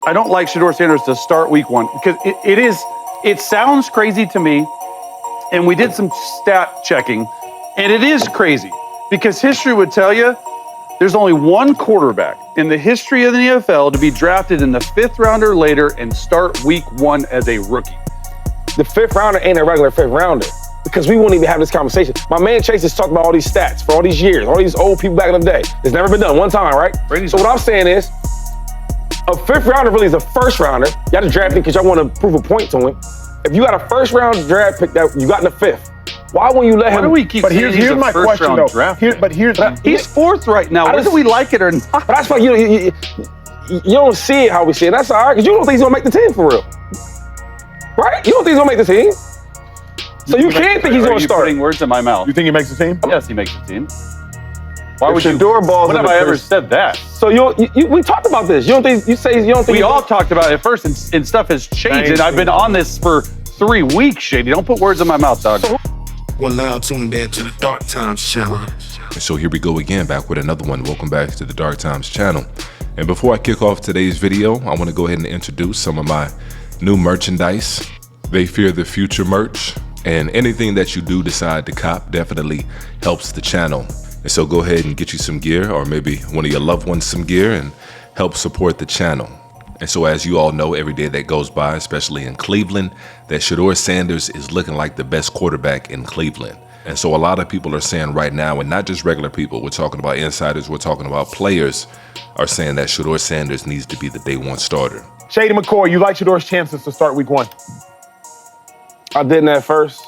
I don't like Shedeur Sanders to start week one because it sounds crazy to me. And we did some stat checking, and it is crazy because history would tell you there's only one quarterback in the history of the NFL to be drafted in the 5th round or later and start week one as a rookie. The 5th rounder ain't a regular 5th rounder because we won't even have this conversation. My man Chase has talked about all these stats for all these years, all these old people back in the day. It's never been done one time, right? So what I'm saying is, a 5th rounder really is a 1st rounder. You have to draft him because y'all want to prove a point to him. If you got a 1st round draft pick that you got in the 5th, why won't you let him? Why do we keep saying he's my question though? He's 4th right now. Whether we like it or not. But that's why you don't see it how we see it. That's all right, because you don't think he's gonna make the team for real, right? You don't think he's gonna make the team, so you can't think he's gonna start. Putting words in my mouth. You think he makes the team? Yes, he makes the team. Why would Shedeur balls? When have I ever said that? So we talked about this. You don't think we all talked about it first, and stuff has changed. And I've been on this for 3 weeks, Shady. Don't put words in my mouth, dog. Well, now tuned in to the Dark Times channel. And so here we go again, back with another one. Welcome back to the Dark Times channel. And before I kick off today's video, I want to go ahead and introduce some of my new merchandise. They Fear the Future merch, and anything that you do decide to cop definitely helps the channel. And so go ahead and get you some gear, or maybe one of your loved ones some gear, and help support the channel. And so as you all know, every day that goes by, especially in Cleveland, that Shedeur Sanders is looking like the best quarterback in Cleveland. And so a lot of people are saying right now, and not just regular people, we're talking about insiders, we're talking about players, are saying that Shedeur Sanders needs to be the day one starter. Shady McCoy, you like Shedeur's chances to start week one? I didn't at first.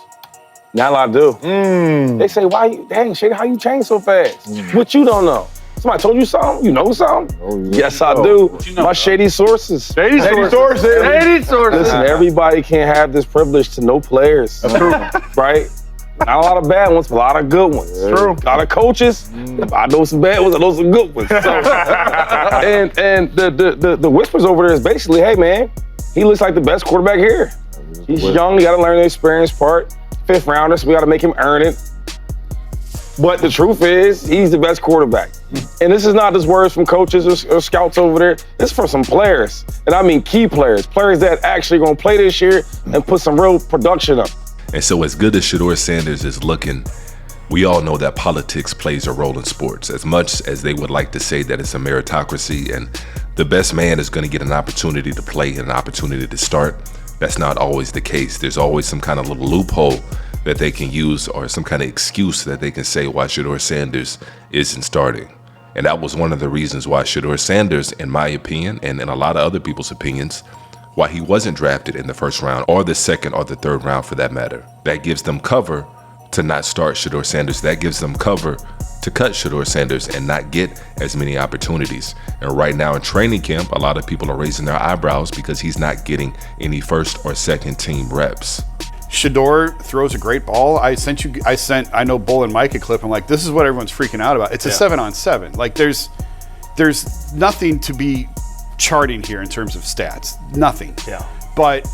Now I do. They say, dang, Shady, how you change so fast? What you don't know? Somebody told you something? You know something? Oh, yes, I do. You know, my Shady Sources. Shady Sources. Listen, everybody can't have this privilege to know players. That's true. Right? Not a lot of bad ones, but a lot of good ones. True. A lot of coaches. I know some bad ones, I know some good ones. So, and the whispers over there is basically, hey man, he looks like the best quarterback here. He's young, you gotta learn the experience part. 5th rounder, so we gotta make him earn it. But the truth is, he's the best quarterback. And this is not just words from coaches or scouts over there. This is from some players. And I mean key players. Players that actually gonna play this year and put some real production up. And so as good as Shedeur Sanders is looking, we all know that politics plays a role in sports. As much as they would like to say that it's a meritocracy and the best man is gonna get an opportunity to play and an opportunity to start, that's not always the case. There's always some kind of little loophole that they can use, or some kind of excuse that they can say why Shedeur Sanders isn't starting. And that was one of the reasons why Shedeur Sanders, in my opinion, and in a lot of other people's opinions, why he wasn't drafted in the 1st round or the 2nd or the 3rd round for that matter. That gives them cover to not start Shedeur Sanders. That gives them cover to cut Shedeur Sanders and not get as many opportunities. And right now in training camp, a lot of people are raising their eyebrows because he's not getting any 1st or 2nd team reps. Shedeur throws a great ball. I know Bull and Mike a clip. I'm like, this is what everyone's freaking out about. It's a 7-on-7. Like there's nothing to be charting here in terms of stats. Nothing. Yeah. But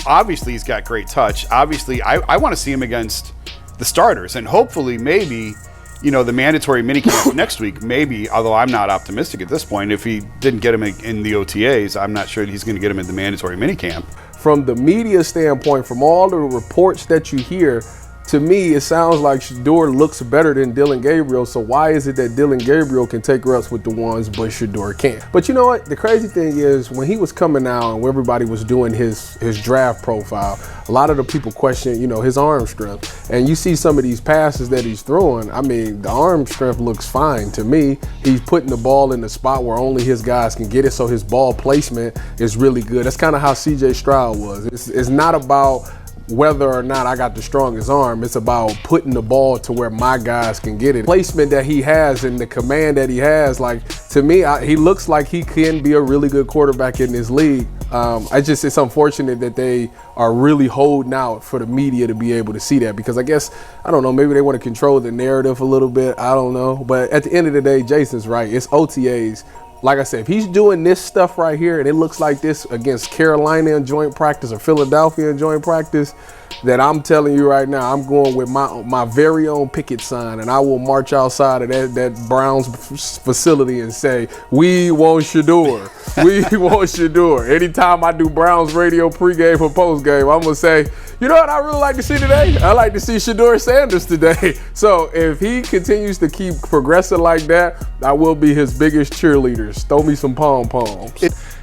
obviously he's got great touch. Obviously, I want to see him against the starters, and hopefully maybe, you know, the mandatory minicamp next week, maybe, although I'm not optimistic at this point. If he didn't get him in the OTAs, I'm not sure that he's going to get him in the mandatory minicamp. From the media standpoint, from all the reports that you hear, to me, it sounds like Shedeur looks better than Dillon Gabriel. So why is it that Dillon Gabriel can take reps with the ones, but Shedeur can't? But you know what? The crazy thing is, when he was coming out and everybody was doing his draft profile, a lot of the people question, you know, his arm strength. And you see some of these passes that he's throwing. I mean, the arm strength looks fine to me. He's putting the ball in the spot where only his guys can get it. So his ball placement is really good. That's kind of how CJ Stroud was. It's not about whether or not I got the strongest arm. It's about putting the ball to where my guys can get it. Placement that he has and the command that he has, like, to me, he looks like he can be a really good quarterback in this league. It's unfortunate that they are really holding out for the media to be able to see that, because I guess, I don't know, maybe they want to control the narrative a little bit. I don't know. But at the end of the day, Jason's right. It's OTAs. Like I said, if he's doing this stuff right here and it looks like this against Carolina in joint practice or Philadelphia in joint practice, that I'm telling you right now, I'm going with my very own picket sign, and I will march outside of that Browns facility and say, "We want Shedeur. We want Shedeur." Anytime I do Browns radio pregame or postgame, I'm gonna say, you know what I really like to see today? I like to see Shedeur Sanders today. So if he continues to keep progressing like that, I will be his biggest cheerleaders. Throw me some pom-poms.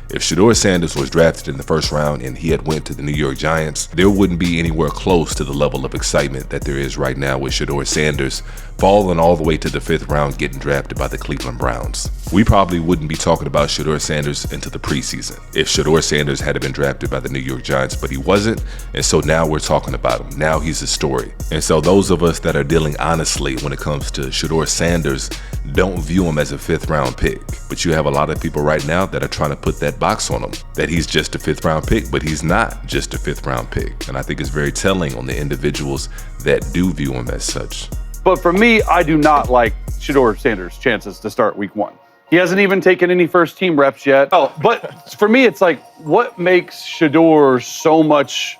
If Shedeur Sanders was drafted in the first round and he had went to the New York Giants, there wouldn't be anywhere close to the level of excitement that there is right now with Shedeur Sanders falling all the way to the 5th round getting drafted by the Cleveland Browns. We probably wouldn't be talking about Shedeur Sanders into the preseason if Shedeur Sanders had been drafted by the New York Giants, but he wasn't, and so now we're talking about him. Now he's a story. And so those of us that are dealing honestly when it comes to Shedeur Sanders don't view him as a 5th round pick. But you have a lot of people right now that are trying to put that box on him, that he's just a 5th round pick, but he's not just a 5th round pick. And I think it's very telling on the individuals that do view him as such. But for me, I do not like Shedeur Sanders' chances to start week 1. He hasn't even taken any first team reps yet. Oh, but for me, it's like, what makes Shedeur so much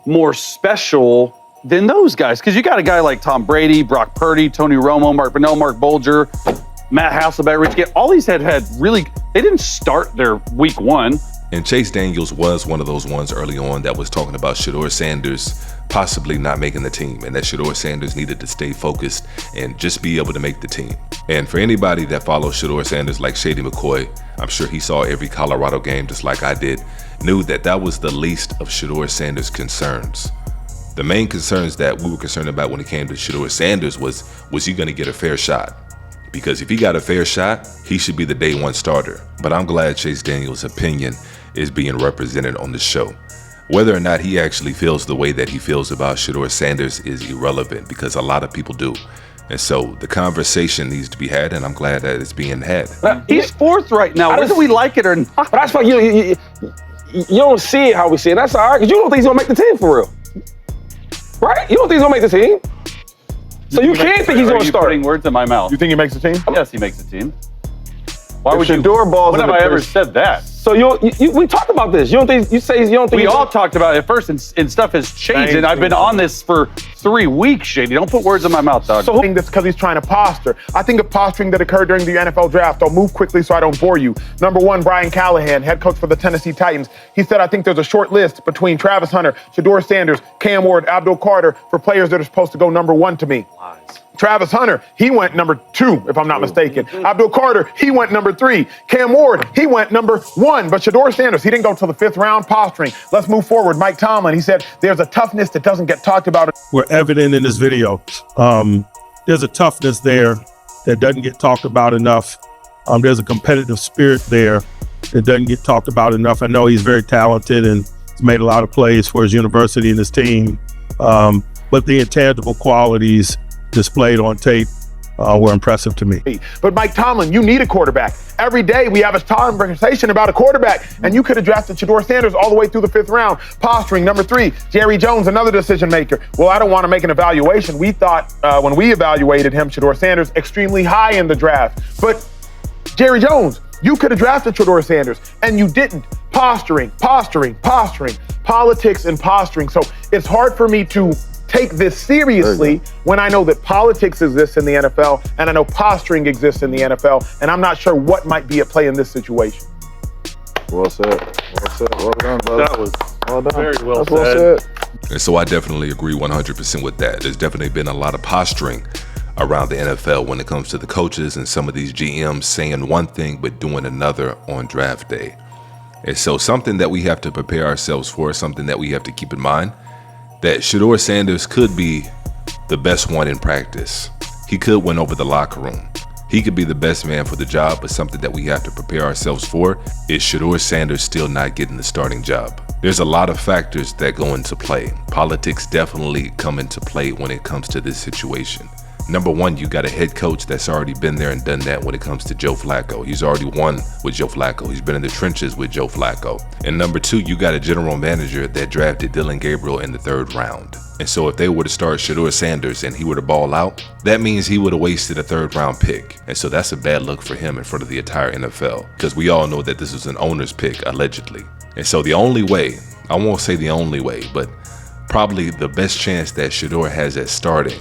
more special than those guys? Because you got a guy like Tom Brady, Brock Purdy, Tony Romo, Mark Bonnell, Mark Bolger, Matt Hasselbeck, Rich Gann. All these had really, they didn't start their week 1. And Chase Daniels was one of those ones early on that was talking about Shedeur Sanders possibly not making the team, and that Shedeur Sanders needed to stay focused and just be able to make the team. And for anybody that follows Shedeur Sanders like Shady McCoy, I'm sure he saw every Colorado game just like I did, knew that that was the least of Shedeur Sanders' concerns. The main concerns that we were concerned about when it came to Shedeur Sanders was he going to get a fair shot? Because if he got a fair shot, he should be the day 1 starter. But I'm glad Chase Daniels' opinion is being represented on the show. Whether or not he actually feels the way that he feels about Shedeur Sanders is irrelevant, because a lot of people do. And so the conversation needs to be had, and I'm glad that it's being had. He's 4th right now, whether we like it or not. But I just feel like you don't see it how we see it. That's all right, because you don't think he's going to make the team for real. Right? You don't think he's going to make the team. So you can't think he's going to start. Putting words in my mouth. You think he makes the team? Yes, he makes the team. Why If would you? Shedeur balls When in have the I ever first- said that? So we talked about this. You don't think We all talked about it at first, and stuff has changed. And I've been on this for 3 weeks, Shady. Don't put words in my mouth, dog. So I think that's because he's trying to posture. I think of posturing that occurred during the NFL draft. I'll move quickly so I don't bore you. Number 1, Brian Callahan, head coach for the Tennessee Titans. He said, I think there's a short list between Travis Hunter, Shedeur Sanders, Cam Ward, Abdul Carter for players that are supposed to go number 1 to me. Travis Hunter, he went number 2, if I'm not mistaken. Abdul Carter, he went number 3. Cam Ward, he went number 1. But Shedeur Sanders, he didn't go till the 5th round posturing. Let's move forward. Mike Tomlin, he said, there's a toughness that doesn't get talked about. Were evident in this video. There's a toughness there that doesn't get talked about enough. There's a competitive spirit there that doesn't get talked about enough. I know he's very talented and he's made a lot of plays for his university and his team. But the intangible qualities displayed on tape were impressive to me. But Mike Tomlin, you need a quarterback. Every day we have a conversation about a quarterback, and you could have drafted Shedeur Sanders all the way through the 5th round. Posturing, number 3, Jerry Jones, another decision maker. Well, I don't want to make an evaluation. We thought when we evaluated him, Shedeur Sanders, extremely high in the draft. But Jerry Jones, you could have drafted Shedeur Sanders, and you didn't. Posturing, politics and posturing. So it's hard for me to take this seriously when I know that politics exists in the NFL and I know posturing exists in the NFL, and I'm not sure what might be at play in this situation. Well said. Well said. Well done, brother. That was well done. very well That's well said. And so I definitely agree 100% with that. There's definitely been a lot of posturing around the NFL when it comes to the coaches and some of these GMs saying one thing but doing another on draft day. And so something that we have to prepare ourselves for, something that we have to keep in mind, that Shedeur Sanders could be the best one in practice. He could win over the locker room. He could be the best man for the job, but something that we have to prepare ourselves for is Shedeur Sanders still not getting the starting job. There's a lot of factors that go into play. Politics definitely come into play when it comes to this situation. Number 1, you got a head coach that's already been there and done that when it comes to Joe Flacco. He's already won with Joe Flacco. He's been in the trenches with Joe Flacco. And number 2, you got a general manager that drafted Dillon Gabriel in the 3rd round. And so if they were to start Shedeur Sanders and he were to ball out, that means he would have wasted a 3rd round pick. And so that's a bad look for him in front of the entire NFL, because we all know that this was an owner's pick, allegedly. And so the only way, I won't say the only way, but probably the best chance that Shedeur has at starting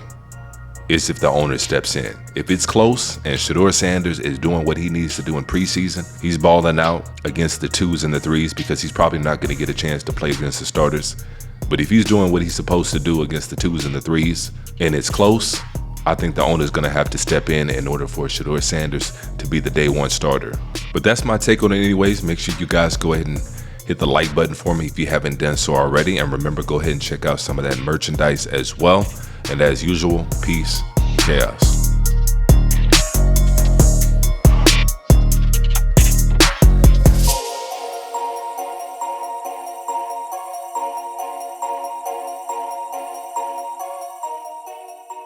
is if the owner steps in. If it's close and Shedeur Sanders is doing what he needs to do in preseason, he's balling out against the 2s and the 3s because he's probably not going to get a chance to play against the starters. But if he's doing what he's supposed to do against the 2s and the 3s and it's close, I think the owner's going to have to step in order for Shedeur Sanders to be the day one starter. But that's my take on it anyways. Make sure you guys go ahead and hit the like button for me if you haven't done so already. And remember, go ahead and check out some of that merchandise as well. And as usual, peace, chaos.